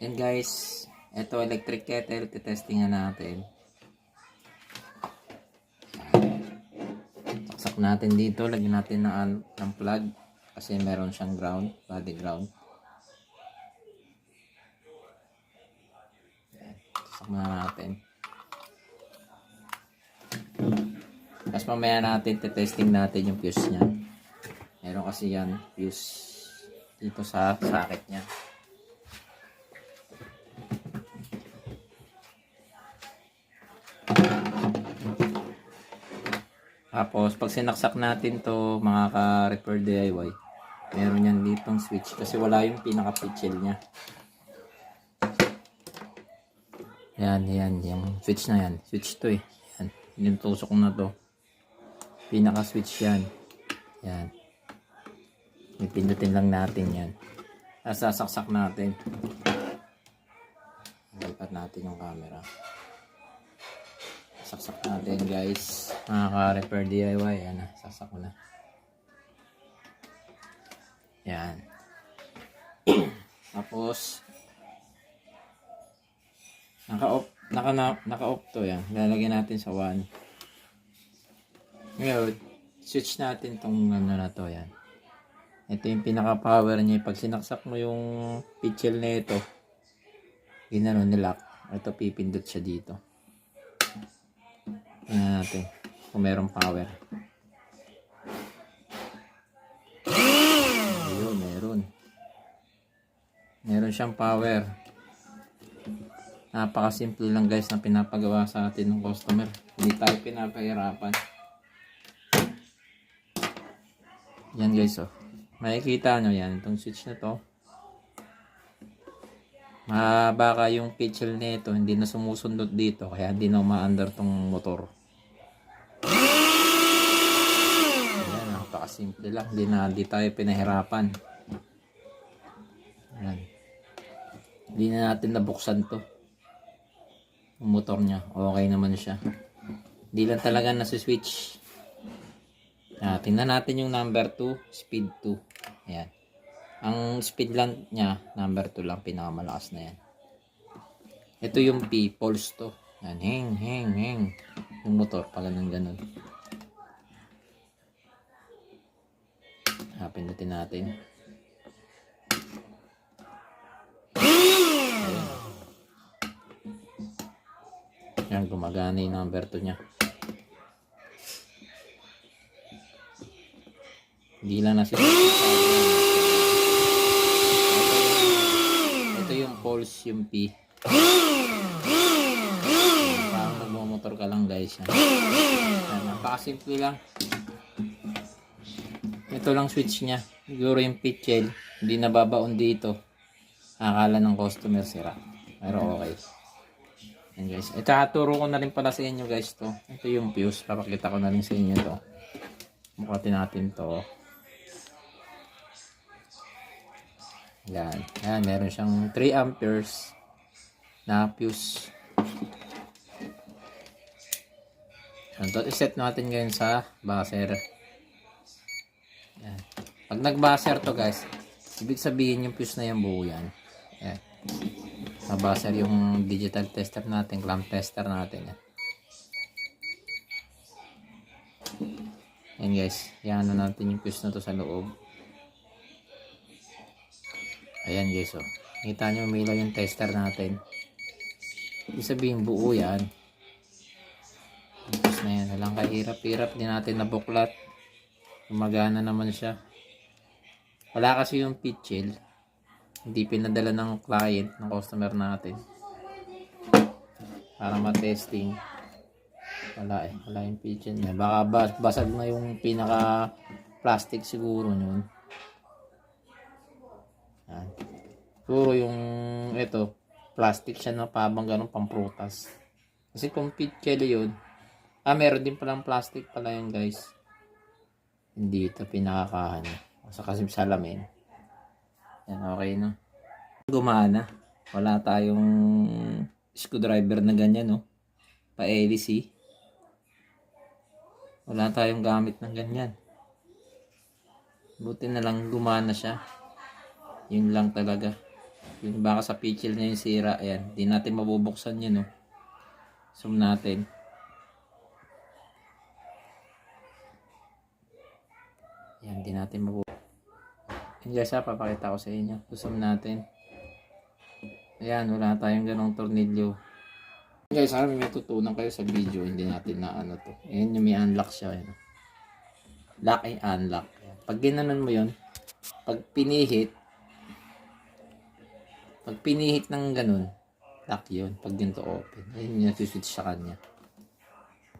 And guys, ito electric kettle, testingan natin. Saksak natin dito, lagyan natin ng plug kasi meron siyang ground, body ground. Saksak na natin. Tapos mamaya natin testing natin yung fuse niya. Meron kasi yan fuse dito sa socket niya. Tapos pag sinaksak natin to mga ka-repair DIY, meron yan ditong switch kasi wala yung pinaka-pitchel niya. Yan, yung switch na yan. Switch to eh. Yan, yung tusok na to. Pinaka-switch yan. Yan. Ipindutin lang natin yan. Tapos sasaksak natin. Lipat natin yung camera. Saksak natin guys. Nakaka-repair DIY. Yan na. Saksak ko na. Yan. Tapos naka-off to yan. Lalagyan natin sa 1. Ngayon, switch natin tong ano na to yan. Ito yung pinaka-power niya. Pag sinaksak mo yung pitchel na ito, ginano nilock. Ito pipindot siya dito. Tingnan natin kung merong power. Ayun, meron siyang power. Napakasimple lang guys na pinapagawa sa atin ng customer. Hindi tayo pinapahirapan. Yan guys oh. Makikita nyo yan. Itong switch na to. Baka yung pitchel nito hindi na sumusundot dito. Kaya hindi na umaandar tong motor. Yan. Napakasimple lang. Hindi tayo pinahirapan. Yan. Hindi na natin nabuksan to. Yung motor niya. Okay naman siya. Hindi lang talaga nasa-switch. Tingnan natin yung number 2. Speed 2. Ayan. Ang speed lang niya, number 2 lang. Pinakamalakas na yan. Ito yung P. Pulse to. Yan. Heng. Yung motor. Pag ganun. Pindutin natin. Yan, gumagana yung number 2 niya. Hindi lang na siya. Ito yung pulse, yung P. Parang magmumotor ka lang guys. Yan, napakasimple lang. Ito lang switch niya. Siguro yung pitchel, hindi nababaon dito. Akala ng customer sira. Pero okay. Yan guys. Ito turo ko na rin pala sa inyo guys to. Ito yung fuse. Papakita ko na rin sa inyo to. Bukatin natin to. Yan. Yan. Meron siyang 3 amperes na fuse. Ito iset natin ngayon sa buzzer. Yan. Pag nag-buzzer to guys, ibig sabihin yung fuse na yung buo yan. Yan. Nabuzzer yung digital tester natin, clamp tester natin. Yan guys, yan na natin yung fuse na to sa loob. Ayan guys oh. Kita nyo umilaw yung tester natin. Ibig sabihin buo yan. Yung fuse na yan, walang kahirap-hirap, di natin nabuklat. Gumagana naman siya. Wala kasi yung pitchel. Hindi pinadala ng client, ng customer natin. Para ma-testing. Wala eh. Wala yung pitchel niya. Baka basag na yung pinaka plastic siguro yun. Yan. Siguro yung ito, plastic siya na pabang ganun pamprutas. Kasi kung pitchel yun, meron din palang plastic pala yun guys. Hindi ito pinakakahan. Sa kasi salamin. Yan, okay no. Gumana. Wala tayong screwdriver na ganyan no. Pa-LC. Wala tayong gamit ng ganyan. Buti na lang gumana siya. Yun lang talaga. Yung baka sa pitchil niya yung sira. Ayan. Di natin mabubuksan yun, no. Zoom natin. Ayan. Di natin mabubuksan. Yan guys, papakita ko sa inyo. Zoom natin. Ayan. Wala tayong ganong tornilyo. Guys, may tutunan kayo sa video. Hindi natin na ano to. Ayan yung may unlock siya. Ayan. Lock ay unlock. Ayan. Pag ginanon mo yun, pag pinihit ng ganun, lock yun. Pag ganito open, ayun yung switch sa kanya.